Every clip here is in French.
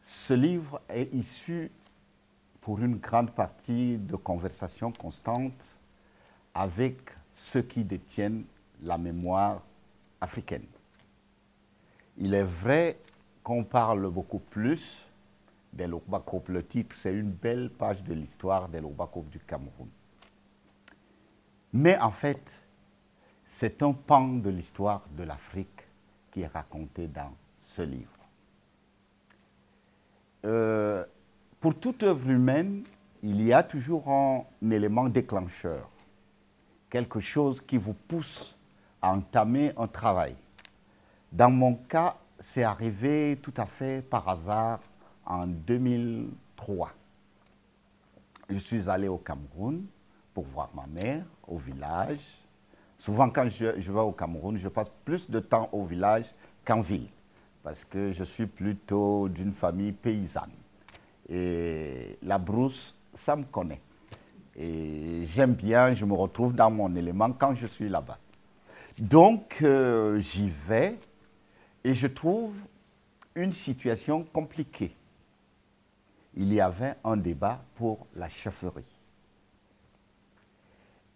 Ce livre est issu pour une grande partie de conversations constantes avec ceux qui détiennent la mémoire africaine. Il est vrai qu'on parle beaucoup plus des Lobakop. Le titre, c'est une belle page de l'histoire des Lobakop du Cameroun. Mais en fait, c'est un pan de l'histoire de l'Afrique qui est raconté dans ce livre. Pour toute œuvre humaine, il y a toujours un élément déclencheur, quelque chose qui vous pousse à entamer un travail. Dans mon cas, c'est arrivé tout à fait par hasard en 2003. Je suis allé au Cameroun pour voir ma mère au village. Souvent, quand je vais au Cameroun, je passe plus de temps au village qu'en ville, parce que je suis plutôt d'une famille paysanne. Et la brousse, ça me connaît. Et j'aime bien, je me retrouve dans mon élément quand je suis là-bas. Donc, j'y vais et je trouve une situation compliquée. Il y avait un débat pour la chefferie.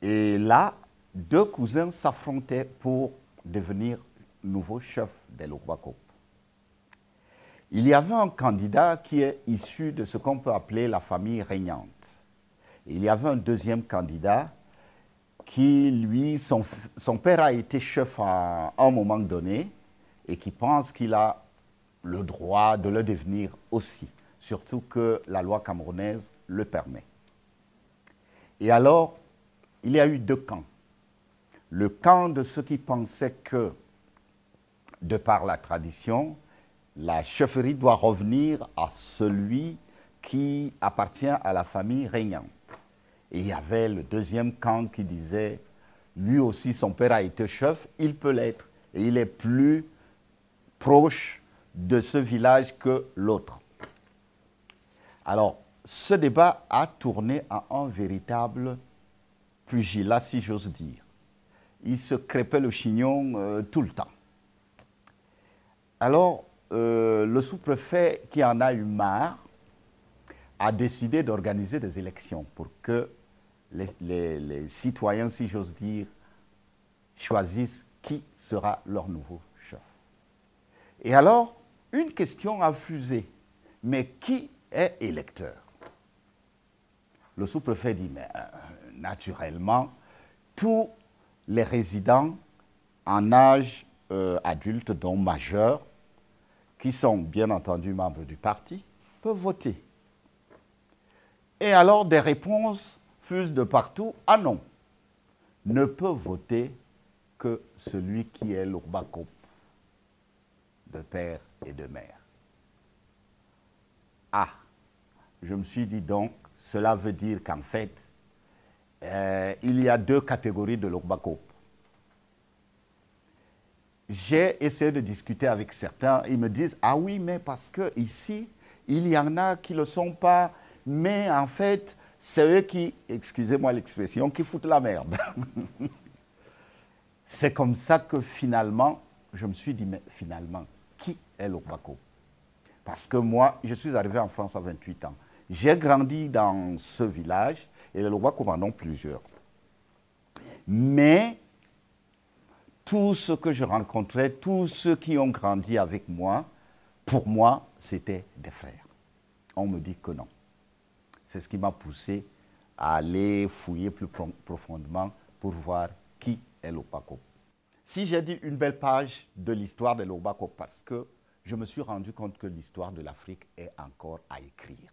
Et là, deux cousins s'affrontaient pour devenir nouveaux chefs des Lobakop. Il y avait un candidat qui est issu de ce qu'on peut appeler la famille régnante. Et il y avait un deuxième candidat qui, lui, son père a été chef à un moment donné et qui pense qu'il a le droit de le devenir aussi, surtout que la loi camerounaise le permet. Et alors, il y a eu deux camps. Le camp de ceux qui pensaient que, de par la tradition, la chefferie doit revenir à celui qui appartient à la famille régnante. Et il y avait le deuxième camp qui disait, lui aussi son père a été chef, il peut l'être. Et il est plus proche de ce village que l'autre. Alors, ce débat a tourné à un véritable pugilat, si j'ose dire. Il se crêpait le chignon tout le temps. Alors, le sous-préfet qui en a eu marre a décidé d'organiser des élections pour que les citoyens, si j'ose dire, choisissent qui sera leur nouveau chef. Et alors, une question a fusé. Mais qui est électeur? Le sous-préfet dit, mais naturellement, tous les résidents en âge adulte, dont majeur, qui sont bien entendu membres du parti, peuvent voter. Et alors des réponses fusent de partout. Ah non, ne peut voter que celui qui est l'Urbakop de père et de mère. Ah, je me suis dit donc, cela veut dire qu'en fait, il y a deux catégories de l'Urbakop. J'ai essayé de discuter avec certains, ils me disent, ah oui, mais parce que ici, il y en a qui ne le sont pas, mais en fait, c'est eux qui, excusez-moi l'expression, qui foutent la merde. C'est comme ça que finalement, je me suis dit, mais finalement, qui est l'Urbakop? Parce que moi, je suis arrivé en France à 28 ans. J'ai grandi dans ce village Et les Logbakob en ont plusieurs. Mais tous ceux que je rencontrais, tous ceux qui ont grandi avec moi, pour moi, c'était des frères. On me dit que non. C'est ce qui m'a poussé à aller fouiller plus profondément pour voir qui est Logbakob. Si j'ai dit une belle page de l'histoire des Logbakob, parce que je me suis rendu compte que l'histoire de l'Afrique est encore à écrire.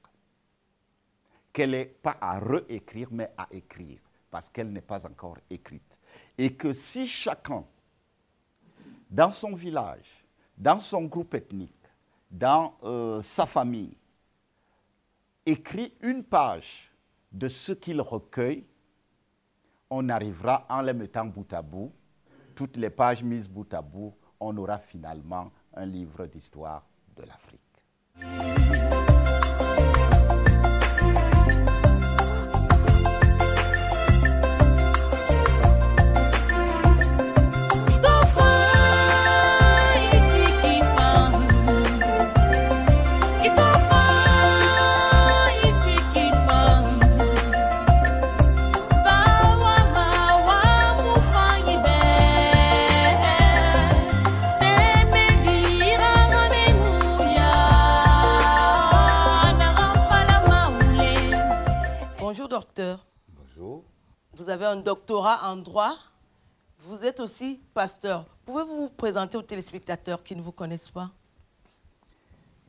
Qu'elle n'est pas à réécrire, mais à écrire, parce qu'elle n'est pas encore écrite. Et que si chacun, dans son village, dans son groupe ethnique, dans sa famille, écrit une page de ce qu'il recueille, on arrivera en les mettant bout à bout, toutes les pages mises bout à bout, on aura finalement un livre d'histoire de l'Afrique. Docteur. Bonjour. Vous avez un doctorat en droit. Vous êtes aussi pasteur. Pouvez-vous vous présenter aux téléspectateurs qui ne vous connaissent pas?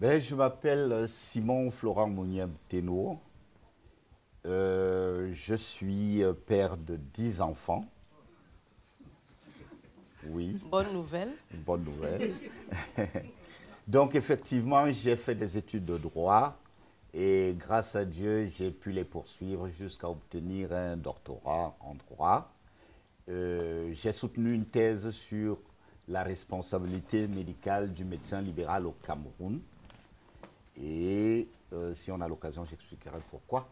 Je m'appelle Simon Florent Mounieb-Teno. Je suis père de 10 enfants. Oui. Bonne nouvelle. Bonne nouvelle. Donc, effectivement, j'ai fait des études de droit. Et grâce à Dieu, j'ai pu les poursuivre jusqu'à obtenir un doctorat en droit. J'ai soutenu une thèse sur la responsabilité médicale du médecin libéral au Cameroun. Et si on a l'occasion, j'expliquerai pourquoi.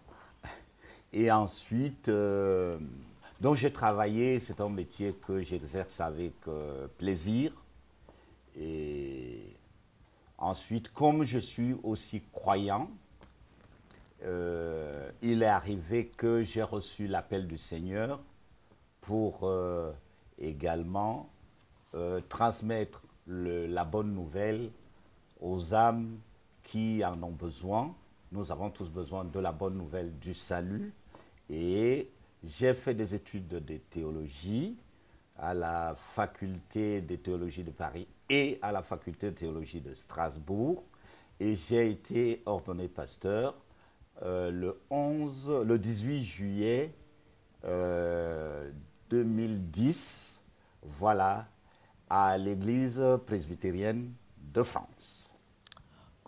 Et ensuite, donc j'ai travaillé, c'est un métier que j'exerce avec plaisir. Et ensuite, comme je suis aussi croyant, il est arrivé que j'ai reçu l'appel du Seigneur pour également transmettre la bonne nouvelle aux âmes qui en ont besoin. Nous avons tous besoin de la bonne nouvelle du salut. Et j'ai fait des études de théologie à la faculté de théologie de Paris et à la faculté de théologie de Strasbourg. Et j'ai été ordonné pasteur le 18 juillet 2010, voilà, à l'église presbytérienne de France.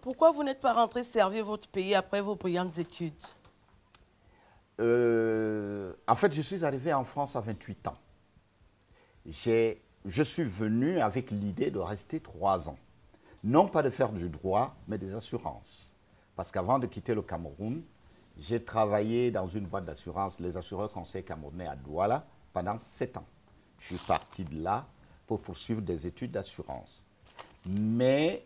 Pourquoi vous n'êtes pas rentré servir votre pays après vos brillantes études? En fait, je suis arrivé en France à 28 ans. Je suis venu avec l'idée de rester 3 ans. Non pas de faire du droit, mais des assurances. Parce qu'avant de quitter le Cameroun, j'ai travaillé dans une boîte d'assurance, les assureurs conseils camerounais à Douala, pendant 7 ans. Je suis parti de là pour poursuivre des études d'assurance. Mais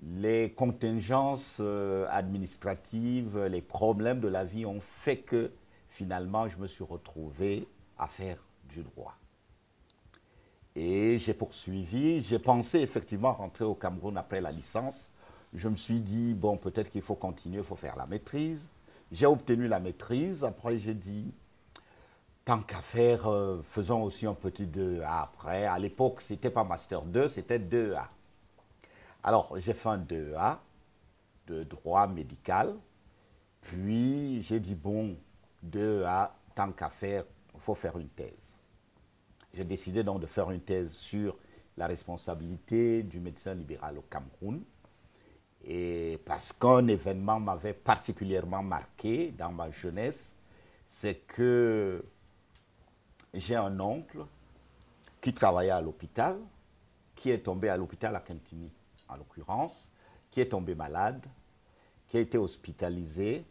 les contingences administratives, les problèmes de la vie ont fait que finalement, je me suis retrouvé à faire du droit. Et j'ai poursuivi, j'ai pensé effectivement rentrer au Cameroun après la licence. Je me suis dit, bon, peut-être qu'il faut continuer, il faut faire la maîtrise. J'ai obtenu la maîtrise. Après, j'ai dit, tant qu'à faire, faisons aussi un petit 2A après. À l'époque, ce n'était pas Master 2, c'était 2A. Alors, j'ai fait un 2A de droit médical. Puis, j'ai dit, bon, 2A, tant qu'à faire, il faut faire une thèse. J'ai décidé donc de faire une thèse sur la responsabilité du médecin libéral au Cameroun. Et parce qu'un événement m'avait particulièrement marqué dans ma jeunesse, c'est que j'ai un oncle qui travaillait à l'hôpital, qui est tombé à l'hôpital à Quintini, en l'occurrence, qui est tombé malade, qui a été hospitalisé.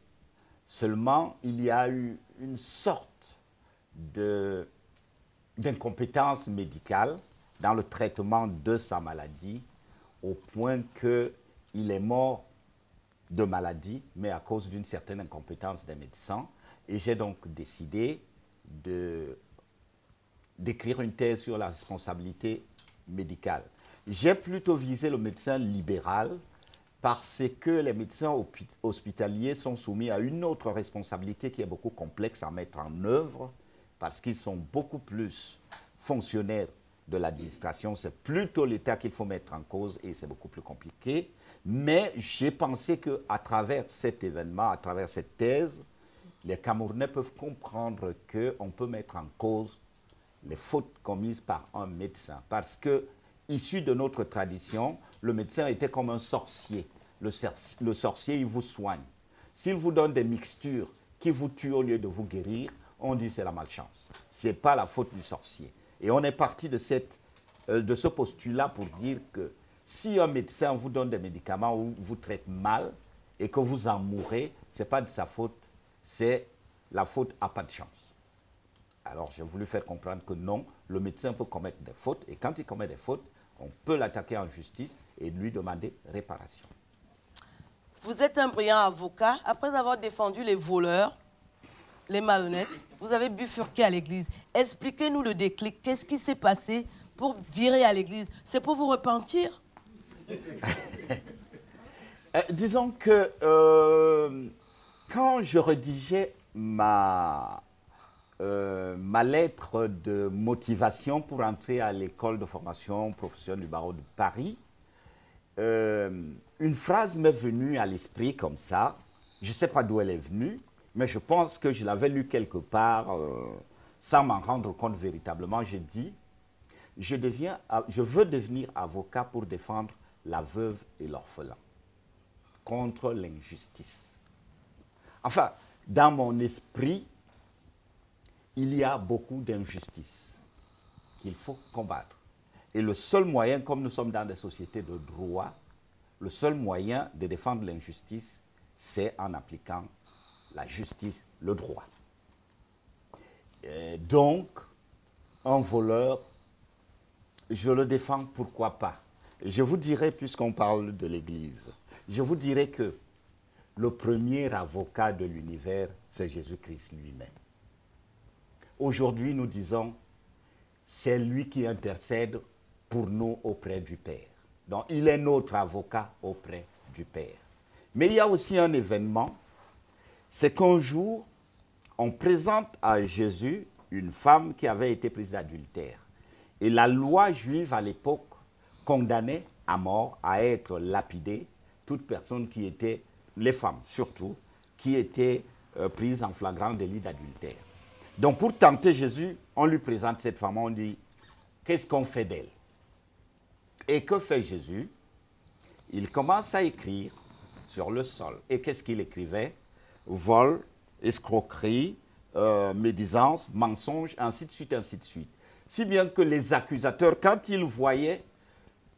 Seulement, il y a eu une sorte d'incompétence médicale dans le traitement de sa maladie, au point qu'il est mort de maladie, mais à cause d'une certaine incompétence des médecins. Et j'ai donc décidé d'écrire une thèse sur la responsabilité médicale. J'ai plutôt visé le médecin libéral parce que les médecins hospitaliers sont soumis à une autre responsabilité qui est beaucoup complexe à mettre en œuvre parce qu'ils sont beaucoup plus fonctionnaires de l'administration. C'est plutôt l'État qu'il faut mettre en cause et c'est beaucoup plus compliqué. Mais j'ai pensé qu'à travers cet événement, à travers cette thèse, les Camerounais peuvent comprendre qu'on peut mettre en cause les fautes commises par un médecin. Parce que, issu de notre tradition, le médecin était comme un sorcier. Le sorcier, il vous soigne. S'il vous donne des mixtures qui vous tuent au lieu de vous guérir, on dit c'est la malchance. Ce n'est pas la faute du sorcier. Et on est parti de ce postulat pour dire que si un médecin vous donne des médicaments ou vous traite mal et que vous en mourrez, ce n'est pas de sa faute, c'est la faute à pas de chance. Alors j'ai voulu faire comprendre que non, le médecin peut commettre des fautes et quand il commet des fautes, on peut l'attaquer en justice et lui demander réparation. Vous êtes un brillant avocat. Après avoir défendu les voleurs, les malhonnêtes, vous avez bifurqué à l'église. Expliquez-nous le déclic. Qu'est-ce qui s'est passé pour virer à l'église? C'est pour vous repentir? Disons que quand je rédigeais ma lettre de motivation pour entrer à l'école de formation professionnelle du barreau de Paris, une phrase m'est venue à l'esprit comme ça. Je ne sais pas d'où elle est venue, mais je pense que je l'avais lue quelque part sans m'en rendre compte véritablement. J'ai dit, je veux devenir avocat pour défendre la veuve et l'orphelin contre l'injustice. Enfin, dans mon esprit, il y a beaucoup d'injustices qu'il faut combattre. Et le seul moyen, comme nous sommes dans des sociétés de droit, le seul moyen de défendre l'injustice, c'est en appliquant la justice, le droit. Et donc, un voleur, je le défends, pourquoi pas. Et je vous dirai, puisqu'on parle de l'Église, je vous dirai que le premier avocat de l'univers, c'est Jésus-Christ lui-même. Aujourd'hui, nous disons, c'est lui qui intercède pour nous auprès du Père. Donc, il est notre avocat auprès du Père. Mais il y a aussi un événement, c'est qu'un jour, on présente à Jésus une femme qui avait été prise d'adultère. Et la loi juive à l'époque condamnait à mort, à être lapidée, toute personne qui était, les femmes surtout, qui étaient prises en flagrant délit d'adultère. Donc pour tenter Jésus, on lui présente cette femme, on dit, qu'est-ce qu'on fait d'elle? Et que fait Jésus? Il commence à écrire sur le sol. Et qu'est-ce qu'il écrivait? Vol, escroquerie, médisance, mensonge, ainsi de suite, ainsi de suite. Si bien que les accusateurs, quand ils voyaient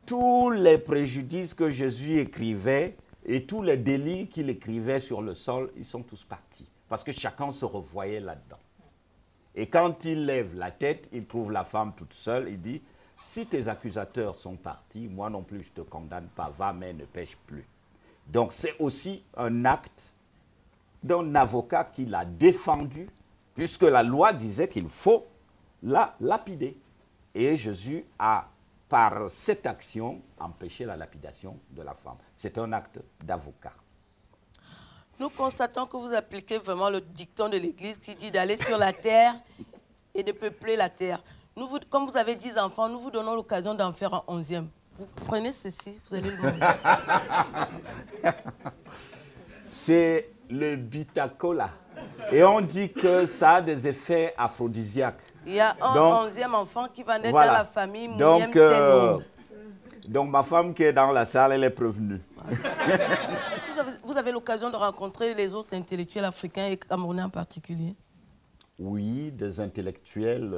tous les préjudices que Jésus écrivait et tous les délits qu'il écrivait sur le sol, ils sont tous partis. Parce que chacun se revoyait là-dedans. Et quand il lève la tête, il trouve la femme toute seule, il dit, si tes accusateurs sont partis, moi non plus je ne te condamne pas, va mais ne pêche plus. Donc c'est aussi un acte d'un avocat qui l'a défendu, puisque la loi disait qu'il faut la lapider. Et Jésus a, par cette action, empêché la lapidation de la femme. C'est un acte d'avocat. Nous constatons que vous appliquez vraiment le dicton de l'Église qui dit d'aller sur la terre et de peupler la terre. Comme vous avez 10 enfants, nous vous donnons l'occasion d'en faire un 11e. Vous prenez ceci, vous allez le voir. C'est le bitacola. Et on dit que ça a des effets aphrodisiaques. Il y a un 11e enfant qui va naître voilà. dans la famille donc ma femme qui est dans la salle, elle est prévenue. Vous avez l'occasion de rencontrer les autres intellectuels africains et camerounais en particulier? Oui, des intellectuels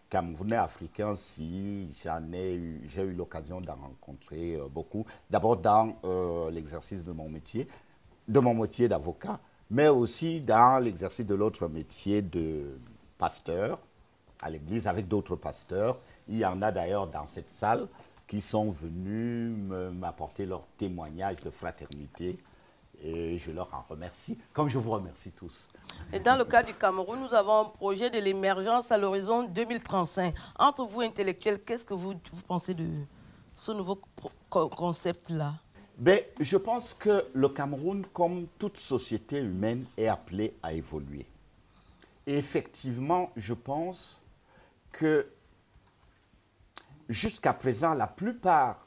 camerounais, africains, si, j'ai eu l'occasion d'en rencontrer beaucoup. D'abord dans l'exercice de mon métier d'avocat, mais aussi dans l'exercice de l'autre métier de pasteur à l'église avec d'autres pasteurs. Il y en a d'ailleurs dans cette salle qui sont venus m'apporter leur témoignage de fraternité Et je leur en remercie, comme je vous remercie tous. Et dans le cas du Cameroun, nous avons un projet de l'émergence à l'horizon 2035. Entre vous, intellectuels, qu'est-ce que vous pensez de ce nouveau concept-là? Ben, je pense que le Cameroun, comme toute société humaine, est appelé à évoluer. Et effectivement, je pense que jusqu'à présent, la plupart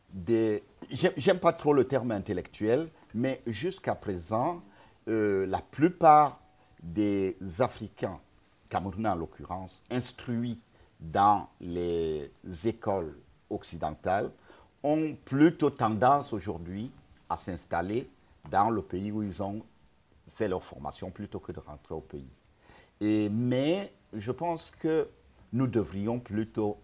des... J'aime pas trop le terme intellectuel, mais jusqu'à présent, la plupart des Africains, camerounais en l'occurrence, instruits dans les écoles occidentales, ont plutôt tendance aujourd'hui à s'installer dans le pays où ils ont fait leur formation plutôt que de rentrer au pays. Mais je pense que nous devrions plutôt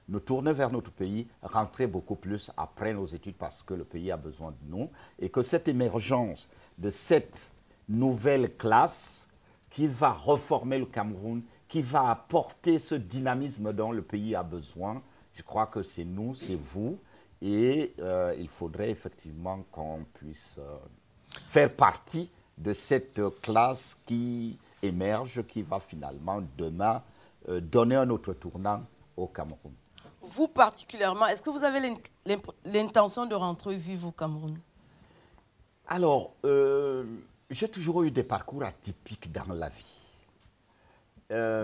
nous tourner vers notre pays, rentrer beaucoup plus après nos études parce que le pays a besoin de nous et que cette émergence de cette nouvelle classe qui va reformer le Cameroun, qui va apporter ce dynamisme dont le pays a besoin, je crois que c'est nous, c'est vous et il faudrait effectivement qu'on puisse faire partie de cette classe qui émerge, qui va finalement demain donner un autre tournant au Cameroun. Vous particulièrement, est-ce que vous avez l'intention de rentrer vivre au Cameroun? Alors, j'ai toujours eu des parcours atypiques dans la vie.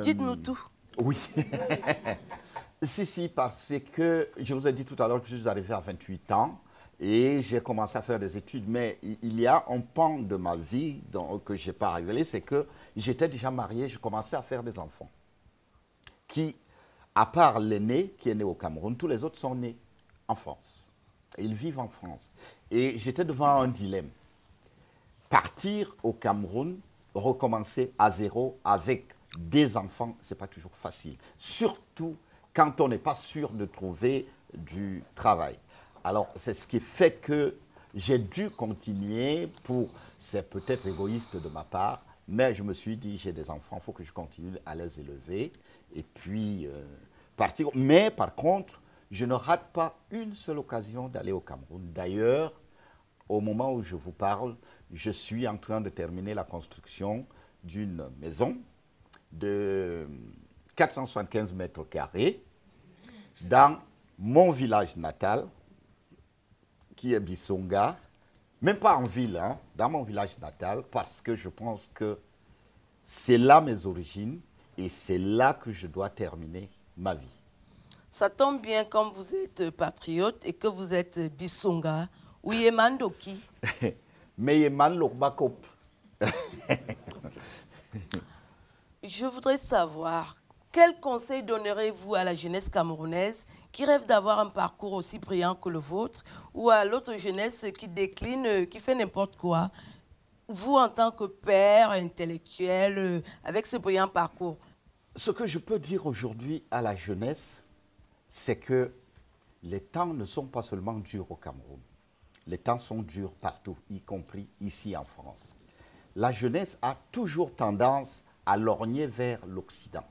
Dites-nous tout. Oui. Si, parce que je vous ai dit tout à l'heure que je suis arrivé à 28 ans et j'ai commencé à faire des études. Mais il y a un pan de ma vie que je n'ai pas révélé, c'est que j'étais déjà marié, je commençais à faire des enfants qui... À part l'aîné qui est né au Cameroun, tous les autres sont nés en France. Ils vivent en France. Et j'étais devant un dilemme. Partir au Cameroun, recommencer à zéro avec des enfants, ce n'est pas toujours facile. Surtout quand on n'est pas sûr de trouver du travail. Alors, c'est ce qui fait que j'ai dû continuer c'est peut-être égoïste de ma part, mais je me suis dit, j'ai des enfants, il faut que je continue à les élever. Et puis, partir. Mais par contre, je ne rate pas une seule occasion d'aller au Cameroun. D'ailleurs, au moment où je vous parle, je suis en train de terminer la construction d'une maison de 475 mètres carrés dans mon village natal, qui est Bissonga. Même pas en ville, hein, dans mon village natal, parce que je pense que c'est là mes origines. Et c'est là que je dois terminer ma vie. Ça tombe bien comme vous êtes patriote et que vous êtes Bissonga. Oui, Eman Doki. Mais Eman Lokbakop. Je voudrais savoir, quel conseil donnerez-vous à la jeunesse camerounaise qui rêve d'avoir un parcours aussi brillant que le vôtre ou à l'autre jeunesse qui décline, qui fait n'importe quoi? Vous, en tant que père intellectuel, avec ce brillant parcours. Ce que je peux dire aujourd'hui à la jeunesse, c'est que les temps ne sont pas seulement durs au Cameroun. Les temps sont durs partout, y compris ici en France. La jeunesse a toujours tendance à lorgner vers l'Occident.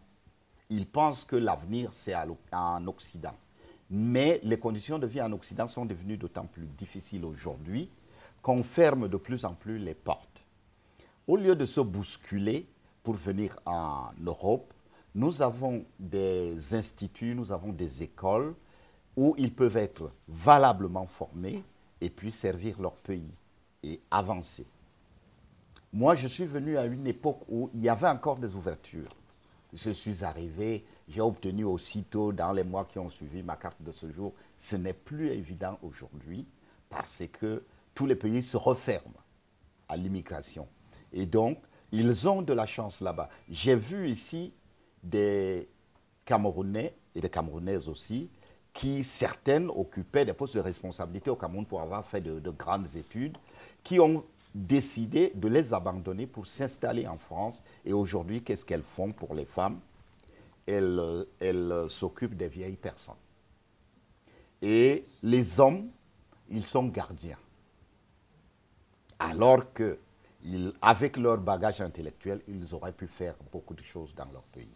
Ils pensent que l'avenir, c'est en Occident. Mais les conditions de vie en Occident sont devenues d'autant plus difficiles aujourd'hui qu'on ferme de plus en plus les portes. Au lieu de se bousculer pour venir en Europe, nous avons des instituts, nous avons des écoles où ils peuvent être valablement formés et puis servir leur pays et avancer. Moi, je suis venu à une époque où il y avait encore des ouvertures. Je suis arrivé, j'ai obtenu aussitôt, dans les mois qui ont suivi, ma carte de séjour. Ce n'est plus évident aujourd'hui parce que tous les pays se referment à l'immigration. Et donc, ils ont de la chance là-bas. J'ai vu ici des Camerounais et des Camerounaises aussi, qui certaines occupaient des postes de responsabilité au Cameroun pour avoir fait de grandes études, qui ont décidé de les abandonner pour s'installer en France. Et aujourd'hui, qu'est-ce qu'elles font pour les femmes? Elles s'occupent des vieilles personnes. Et les hommes, ils sont gardiens. Alors que, avec leur bagage intellectuel, ils auraient pu faire beaucoup de choses dans leur pays.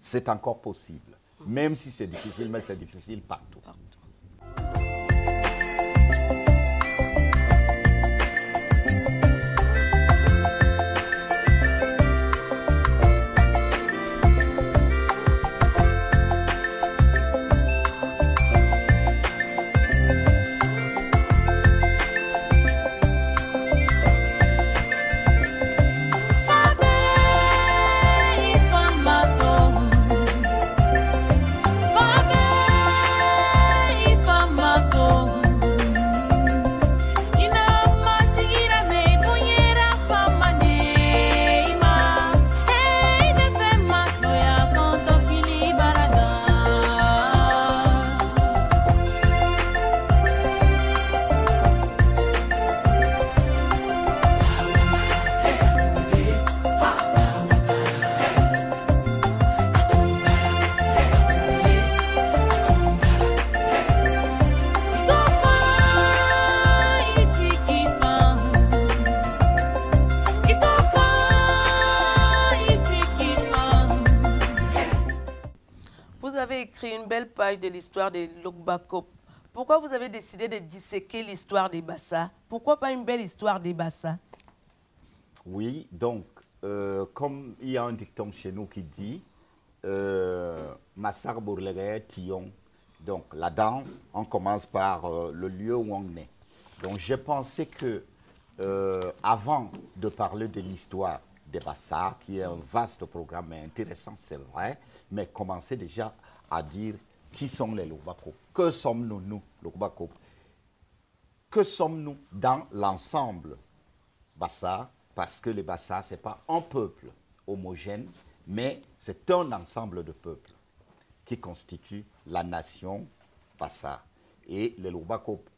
C'est encore possible, même si c'est difficile, mais c'est difficile partout. écrit une belle page de l'histoire des Logbakop. Pourquoi vous avez décidé de disséquer l'histoire des Bassa? Pourquoi pas une belle histoire des Bassa? Oui, donc, comme il y a un dicton chez nous qui dit Massar Bourlegay Tillon. Donc, la danse, on commence par le lieu où on est. Donc, j'ai pensé que, avant de parler de l'histoire des Bassa, qui est un vaste programme mais intéressant, c'est vrai, mais commencer déjà à dire qui sont les Logbakop. Que sommes-nous, nous, Logbakop? Que sommes-nous dans l'ensemble Bassa? Parce que les Bassa, ce n'est pas un peuple homogène, mais c'est un ensemble de peuples qui constituent la nation Bassa. Et les Logbakop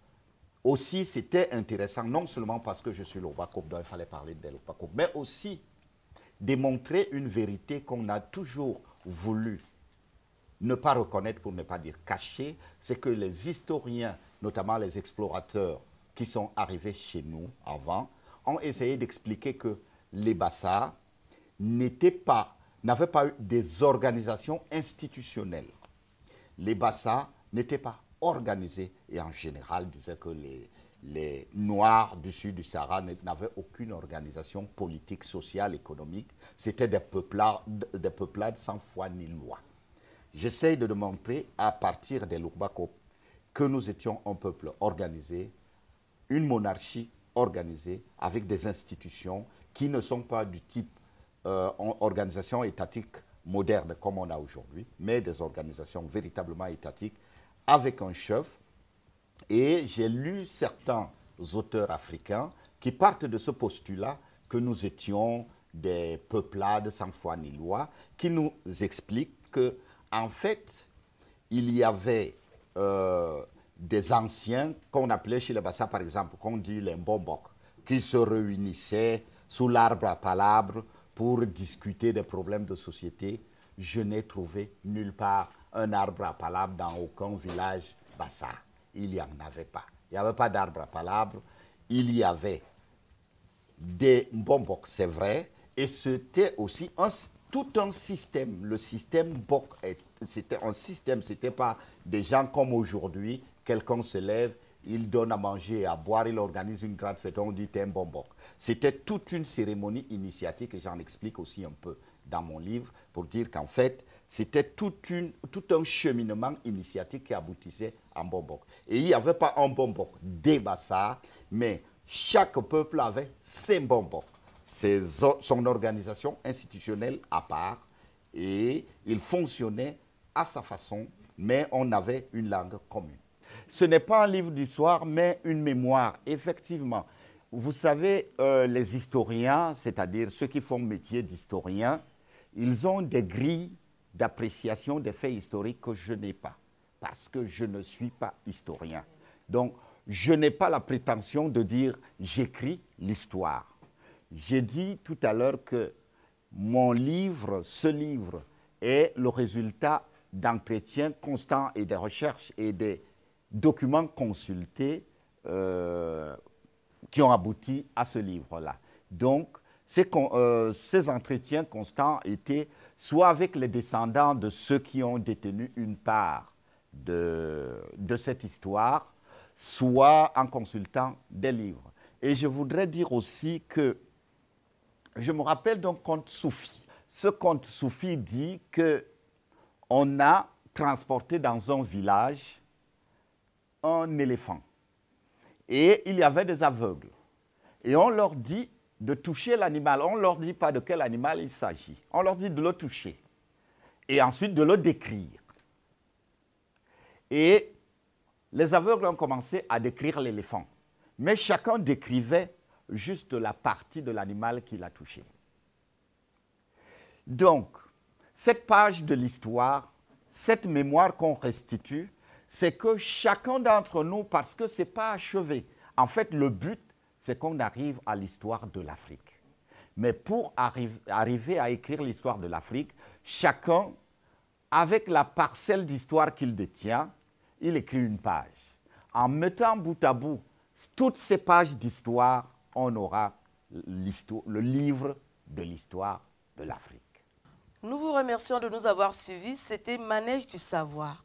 aussi, c'était intéressant, non seulement parce que je suis Logbakop, donc il fallait parler des Logbakop, mais aussi démontrer une vérité qu'on a toujours voulu ne pas reconnaître, pour ne pas dire cacher, c'est que les historiens, notamment les explorateurs qui sont arrivés chez nous avant, ont essayé d'expliquer que les Bassa n'avaient pas eu des organisations institutionnelles. Les Bassa n'étaient pas organisés et en général disaient que les Noirs du sud du Sahara n'avaient aucune organisation politique, sociale, économique. C'était des peuplades sans foi ni loi. J'essaie de démontrer à partir des Logbakop que nous étions un peuple organisé, une monarchie organisée avec des institutions qui ne sont pas du type organisation étatique moderne comme on a aujourd'hui, mais des organisations véritablement étatiques avec un chef. Et j'ai lu certains auteurs africains qui partent de ce postulat que nous étions des peuplades sans foi ni loi, qui nous expliquent que en fait, il y avait des anciens qu'on appelait chez les Bassa, par exemple, qu'on dit les Mbombok, qui se réunissaient sous l'arbre à palabres pour discuter des problèmes de société. Je n'ai trouvé nulle part un arbre à palabres dans aucun village Bassa. Il n'y en avait pas. Il n'y avait pas d'arbre à palabres. Il y avait des Mbombok, c'est vrai, et c'était aussi tout un système. Le système Bok, c'était un système, ce n'était pas des gens comme aujourd'hui, quelqu'un se lève, il donne à manger et à boire, il organise une grande fête, on dit t'es un Mbombok. C'était toute une cérémonie initiatique, et j'en explique aussi un peu dans mon livre, pour dire qu'en fait, c'était tout un cheminement initiatique qui aboutissait à Mbombok. Et il n'y avait pas un Mbombok des Bassa, mais chaque peuple avait ses Mbombok. Son organisation institutionnelle à part, et il fonctionnait à sa façon, mais on avait une langue commune. Ce n'est pas un livre d'histoire, mais une mémoire, effectivement. Vous savez, les historiens, c'est-à-dire ceux qui font métier d'historien, ils ont des grilles d'appréciation des faits historiques que je n'ai pas, parce que je ne suis pas historien. Donc, je n'ai pas la prétention de dire « j'écris l'histoire ». J'ai dit tout à l'heure que mon livre, ce livre, est le résultat d'entretiens constants et des recherches et des documents consultés qui ont abouti à ce livre-là. Donc, ces entretiens constants étaient soit avec les descendants de ceux qui ont détenu une part de cette histoire, soit en consultant des livres. Et je voudrais dire aussi que je me rappelle d'un conte soufi. Ce conte soufi dit qu'on a transporté dans un village un éléphant. Et il y avait des aveugles. Et on leur dit de toucher l'animal. On ne leur dit pas de quel animal il s'agit. On leur dit de le toucher. Et ensuite de le décrire. Et les aveugles ont commencé à décrire l'éléphant. Mais chacun décrivait juste la partie de l'animal qu'il a touché. Donc, cette page de l'histoire, cette mémoire qu'on restitue, c'est que chacun d'entre nous, parce que ce n'est pas achevé, en fait, le but, c'est qu'on arrive à l'histoire de l'Afrique. Mais pour arriver à écrire l'histoire de l'Afrique, chacun, avec la parcelle d'histoire qu'il détient, il écrit une page. En mettant bout à bout toutes ces pages d'histoire, on aura le livre de l'histoire de l'Afrique. Nous vous remercions de nous avoir suivis. C'était Manège du savoir.